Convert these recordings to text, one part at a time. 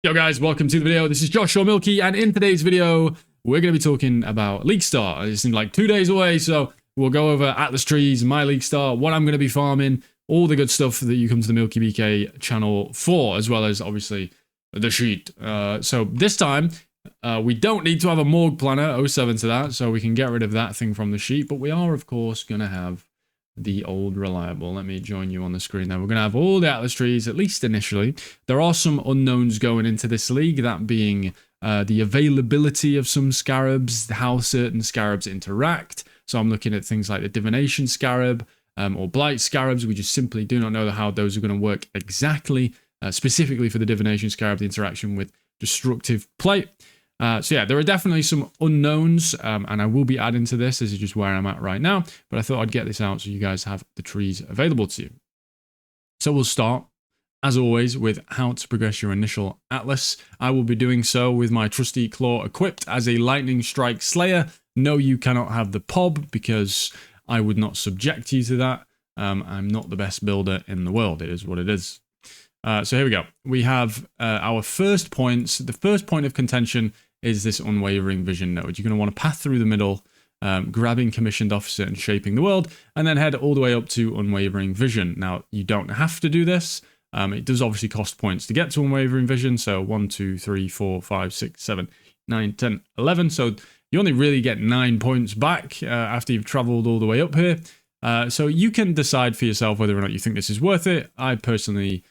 Yo guys, welcome to the video. This is Josh or Milky, and in today's video, we're going to be talking about Leaguestart. It's in like 2 days away, so we'll go over Atlas trees, my Leaguestart, what I'm going to be farming, all the good stuff that you come to the Milky BK channel for, as well as obviously the sheet. So this time, we don't need to have a morgue planner 07 to that, so we can get rid of that thing from the sheet, but we are of course going to have the old reliable. Let me join you on the screen now. We're going to have all the Atlas trees, at least initially. There are some unknowns going into this league, that being the availability of some scarabs, how certain scarabs interact. So I'm looking at things like the divination scarab or blight scarabs. We just simply do not know how those are going to work exactly, specifically for the divination scarab, the interaction with destructive plate. So yeah, there are definitely some unknowns, and I will be adding to this. This is just where I'm at right now, but I thought I'd get this out so you guys have the trees available to you. So we'll start, as always, with how to progress your initial Atlas. I will be doing so with my trusty claw equipped as a lightning strike slayer. No, you cannot have the pob because I would not subject you to that. I'm not the best builder in the world. It is what it is. So here we go. We have our first points. The first point of contention is this unwavering vision node. You're going to want to path through the middle, grabbing commissioned officer and shaping the world, and then head all the way up to unwavering vision. Now, you don't have to do this. It does obviously cost points to get to unwavering vision. So 1, 2, 3, 4, 5, 6, 7, 9, 10, 11. So you only really get 9 points back after you've traveled all the way up here. So you can decide for yourself whether or not you think this is worth it. I personally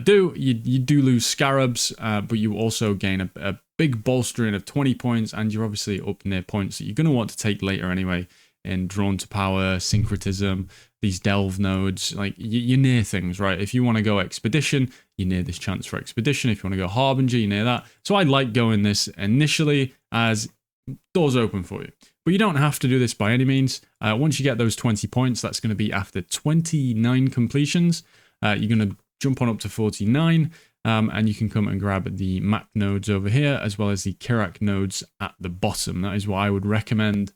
do. You do lose scarabs, but you also gain a big bolstering of 20 points, and you're obviously up near points that you're going to want to take later anyway in Drawn to Power, Syncretism, these Delve nodes. Like, you're near things, right? If you want to go Expedition, you're near this chance for Expedition. If you want to go Harbinger, you're near that. So I like going this initially as doors open for you. But you don't have to do this by any means. Once you get those 20 points, that's going to be after 29 completions. You're going to jump on up to 49, and you can come and grab the map nodes over here, as well as the Kirak nodes at the bottom. That is what I would recommend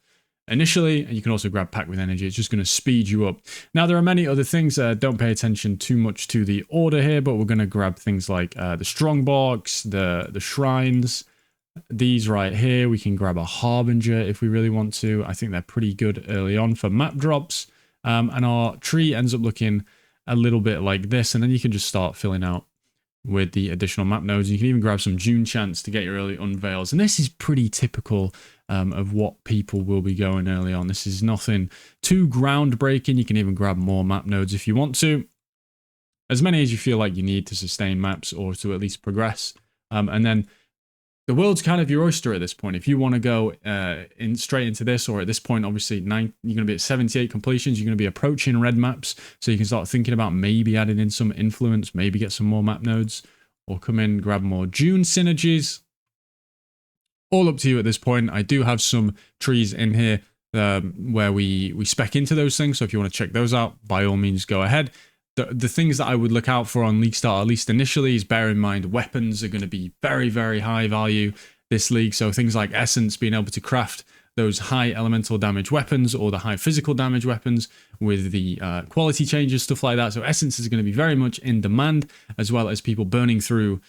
initially, and you can also grab Pack with Energy. It's just going to speed you up. Now, there are many other things. Don't pay attention too much to the order here, but we're going to grab things like the Strongbox, the Shrines, these right here. We can grab a Harbinger if we really want to. I think they're pretty good early on for map drops, and our tree ends up looking a little bit like this, and then you can just start filling out with the additional map nodes. You can even grab some June chants to get your early unveils, and this is pretty typical of what people will be going early on. This is nothing too groundbreaking. You can even grab more map nodes if you want to, as many as you feel like you need to sustain maps or to at least progress, and then the world's kind of your oyster at this point. If you want to go straight into this, or at this point, obviously, you're going to be at 78 completions. You're going to be approaching red maps, so you can start thinking about maybe adding in some influence, maybe get some more map nodes, or come in, grab more June synergies. All up to you at this point. I do have some trees in here where we spec into those things, so if you want to check those out, by all means, go ahead. The things that I would look out for on Leaguestart, at least initially, is bear in mind weapons are going to be very, very high value this league. So things like Essence, being able to craft those high elemental damage weapons or the high physical damage weapons with the quality changes, stuff like that. So Essence is going to be very much in demand, as well as people burning through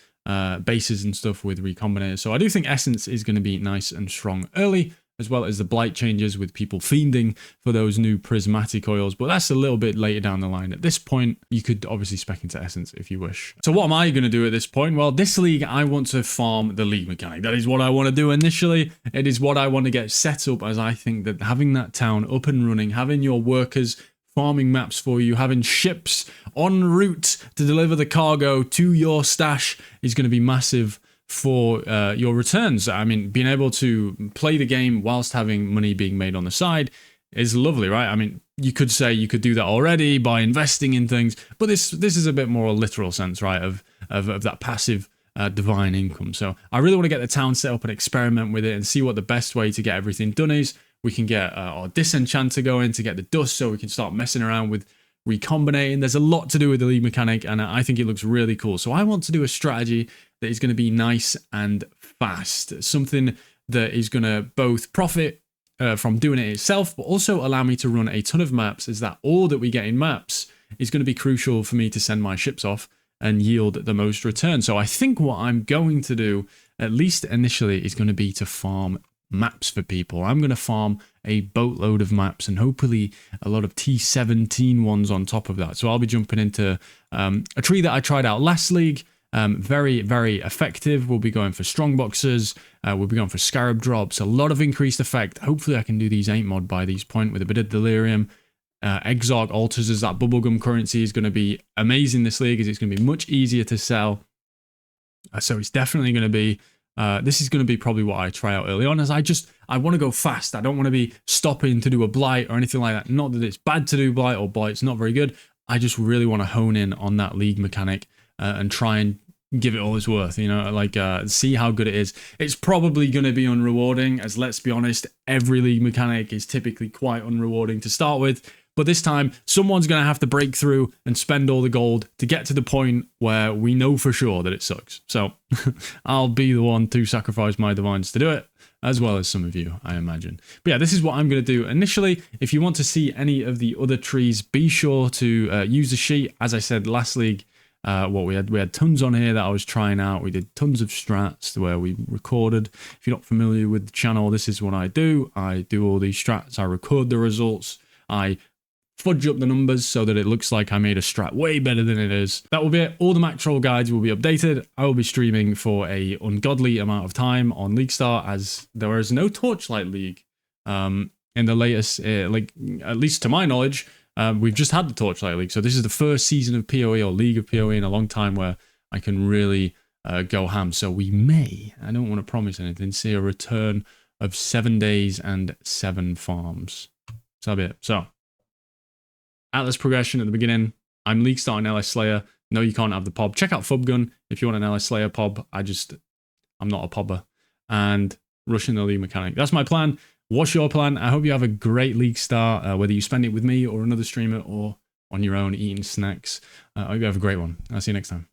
bases and stuff with recombinators. So I do think Essence is going to be nice and strong early, as well as the blight changes with people fiending for those new prismatic oils, but that's a little bit later down the line. At this point, you could obviously spec into Essence if you wish. So what am I going to do at this point? Well, this league, I want to farm the league mechanic. That is what I want to do initially. It is what I want to get set up, as I think that having that town up and running, having your workers farming maps for you, having ships en route to deliver the cargo to your stash is going to be massive for your returns. I mean, being able to play the game whilst having money being made on the side is lovely, right? I mean, you could say you could do that already by investing in things, but this is a bit more a literal sense, right, of that passive divine income. So I really want to get the town set up and experiment with it and see what the best way to get everything done is. We can get our disenchanter going to get the dust, so we can start messing around with recombinating. There's a lot to do with the league mechanic, and I think it looks really cool. So I want to do a strategy that is going to be nice and fast, something that is going to both profit from doing it itself, but also allow me to run a ton of maps, as that all that we get in maps is going to be crucial for me to send my ships off and yield the most return. So I think what I'm going to do, at least initially, is going to be to farm maps for people. I'm going to farm a boatload of maps and hopefully a lot of T17 ones on top of that. So I'll be jumping into a tree that I tried out last league. Very, very effective. We'll be going for strong boxes. We'll be going for scarab drops. A lot of increased effect. Hopefully I can do these 8 mod by these point with a bit of delirium. Exile alters as that bubblegum currency is going to be amazing this league, as it's going to be much easier to sell. So it's definitely going to be, this is going to be probably what I try out early on, as I want to go fast. I don't want to be stopping to do a blight or anything like that. Not that it's bad to do blight or blight's not very good. I just really want to hone in on that league mechanic and try and give it all it's worth, you know, like see how good it is. It's probably going to be unrewarding, as let's be honest, every league mechanic is typically quite unrewarding to start with. But this time, someone's going to have to break through and spend all the gold to get to the point where we know for sure that it sucks. So I'll be the one to sacrifice my divines to do it, as well as some of you, I imagine. But yeah, this is what I'm going to do initially. If you want to see any of the other trees, be sure to use the sheet. As I said last league, we had tons on here that I was trying out. We did tons of strats where we recorded. If you're not familiar with the channel, this is what I do. I do all these strats. I record the results. I fudge up the numbers so that it looks like I made a strat way better than it is. That will be it. All the max troll guides will be updated. I will be streaming for a ungodly amount of time on Leaguestart, as there is no Torchlight League in the latest, like at least to my knowledge. We've just had the Torchlight League, so this is the first season of PoE or League of PoE in a long time where I can really go ham. So we may, I don't want to promise anything, see a return of 7 days and 7 farms. So that'll be it. So Atlas progression at the beginning. I'm Leaguestart and LS Slayer. No, you can't have the pob. Check out Fubgun if you want an LS Slayer pob. I'm not a pobber. And rushing the league mechanic. That's my plan. What's your plan? I hope you have a great Leaguestart, whether you spend it with me or another streamer or on your own eating snacks. I hope you have a great one. I'll see you next time.